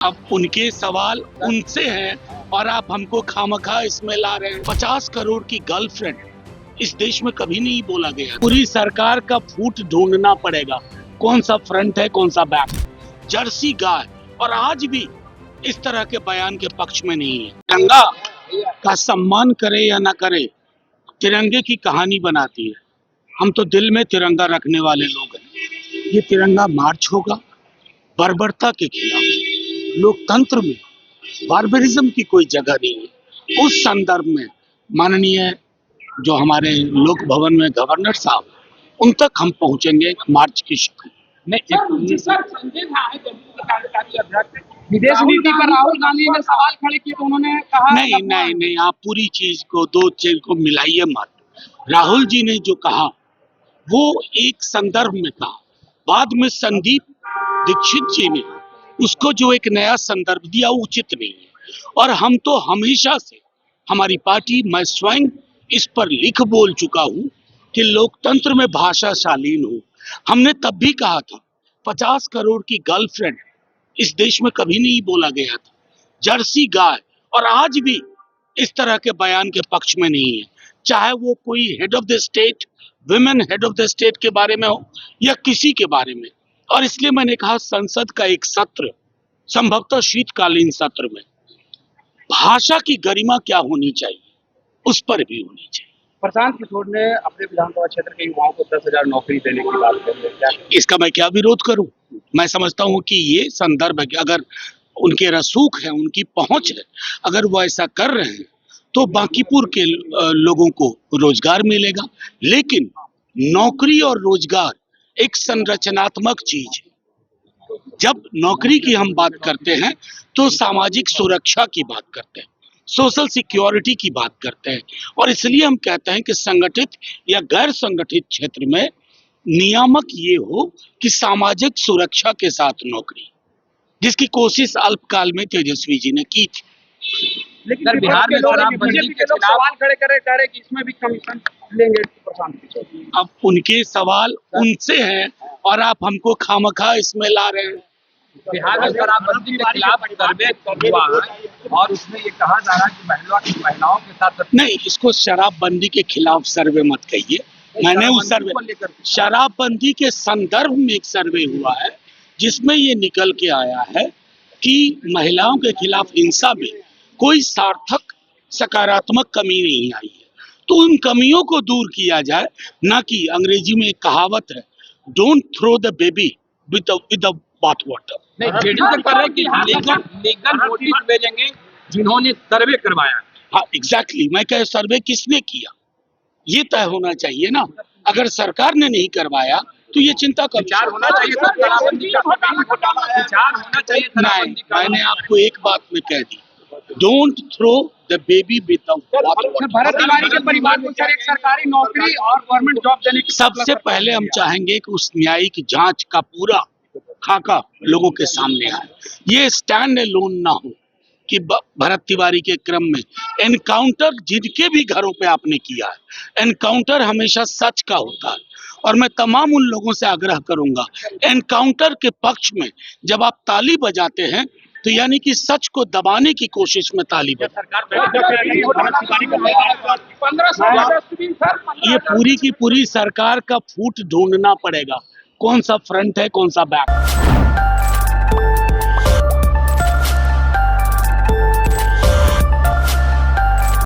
अब उनके सवाल उनसे हैं और आप हमको खामखा इसमें ला रहे हैं। 50 करोड़ की गर्लफ्रेंड इस देश में कभी नहीं बोला गया। पूरी सरकार का फूट ढूंढना पड़ेगा, कौन सा फ्रंट है कौन सा बैक। जर्सी गाय और आज भी इस तरह के बयान के पक्ष में नहीं है। तिरंगा का सम्मान करे या ना करे, तिरंगे की कहानी बनाती है। हम तो दिल में तिरंगा रखने वाले लोग हैं। ये तिरंगा मार्च होगा बर्बरता के खिलाफ। लोकतंत्र में बार्बरिज्म की कोई जगह नहीं है। उस संदर्भ में माननीय जो हमारे लोक भवन में गवर्नर साहब, उन तक हम पहुंचेंगे मार्च की शक्ल में। विदेश नीति पर राहुल गांधी ने सवाल खड़े किए तो उन्होंने कहा नहीं, आप पूरी चीज को, दो चीज को मिलाइए मत। राहुल जी ने जो कहा वो एक संदर्भ में कहा, बाद में संदीप दीक्षित जी ने उसको जो एक नया संदर्भ दिया वो उचित नहीं है। और हम तो हमेशा से, हमारी पार्टी, मैं स्वयं इस पर लिख बोल चुका हूं कि लोकतंत्र में भाषा शालीन हो। हमने तब भी कहा था 50 करोड़ की गर्लफ्रेंड इस देश में कभी नहीं बोला गया था। जर्सी गाय और आज भी इस तरह के बयान के पक्ष में नहीं है, चाहे वो कोई head of the state, women head of the state के बारे में हो या किसी के बारे में। और इसलिए मैंने कहा संसद का एक सत्र, संभवतः शीतकालीन सत्र में भाषा की गरिमा क्या होनी चाहिए उस पर भी होनी चाहिए। प्रशांत किशोर ने अपने विधानसभा क्षेत्र के युवाओं को 10,000 नौकरी देने की बात कही है। इसका मैं क्या विरोध करूं? मैं समझता हूं कि ये संदर्भ है कि अगर उनके रसूख है, उनकी पहुंच है, अगर वो ऐसा कर रहे हैं तो बांकीपुर के लोगों को रोजगार मिलेगा। लेकिन नौकरी और रोजगार एक संरचनात्मक चीज है। जब नौकरी की हम बात करते हैं तो सामाजिक सुरक्षा की बात करते हैं, सोशल सिक्योरिटी की बात करते हैं। और इसलिए हम कहते हैं कि संगठित या गैर संगठित क्षेत्र में नियामक ये हो कि सामाजिक सुरक्षा के साथ नौकरी, जिसकी कोशिश अल्पकाल में तेजस्वी जी ने की थी। लेकिन बिहार में शराबबंदी के खिलाफ सवाल खड़े करे कि इसमें भी कमीशन लेंगे प्रशांत किशोर। अब उनके सवाल उनसे हैं और आप हमको खामखा इसमें ला रहे हैं। बिहार में शराबबंदी के खिलाफ सर्वे हुआ है और उसमें ये कहा जा रहा है कि महिलाओं के साथ नहीं, इसको शराबबंदी के खिलाफ सर्वे मत कहिए। मैंने उस सर्वे, शराबबंदी के संदर्भ में एक सर्वे हुआ है जिसमें ये निकल के आया है कि महिलाओं के खिलाफ हिंसा में कोई सार्थक सकारात्मक कमी नहीं आई है। तो उन कमियों को दूर किया जाए, ना कि अंग्रेजी में एक कहावत है, don't throw the baby with the bath water. नहीं, जेडीयू तो कर रहे हैं कि लीगल नोटिस भेजेंगे जिन्होंने सर्वे करवाया। हाँ, एग्जैक्टली। मैं कह, सर्वे किसने किया ये तय होना चाहिए ना। अगर सरकार ने नहीं करवाया तो ये चिंता का विचार होना चाहिए। मैंने आपको एक बात में कह दी, don't throw the baby without water. Bharat Tiwari के परिवार को सर एक सरकारी नौकरी और गवर्नमेंट जॉब देने की सबसे पहले हम चाहेंगे कि उस न्यायिक जांच का पूरा खाका लोगों के सामने आए। ये स्टैंड अलोन ना हो कि भरत तिवारी के क्रम में एनकाउंटर जिनके भी घरों पे आपने किया है, एनकाउंटर हमेशा सच का होता है। और मैं तमाम उन लोगों से आग्रह करूंगा, एनकाउंटर के पक्ष में जब आप ताली बजाते हैं तो यानी कि सच को दबाने की कोशिश में ताली बजाते। ये पूरी की पूरी सरकार का फूट ढूंढना पड़ेगा, कौन सा फ्रंट है कौन सा बैक।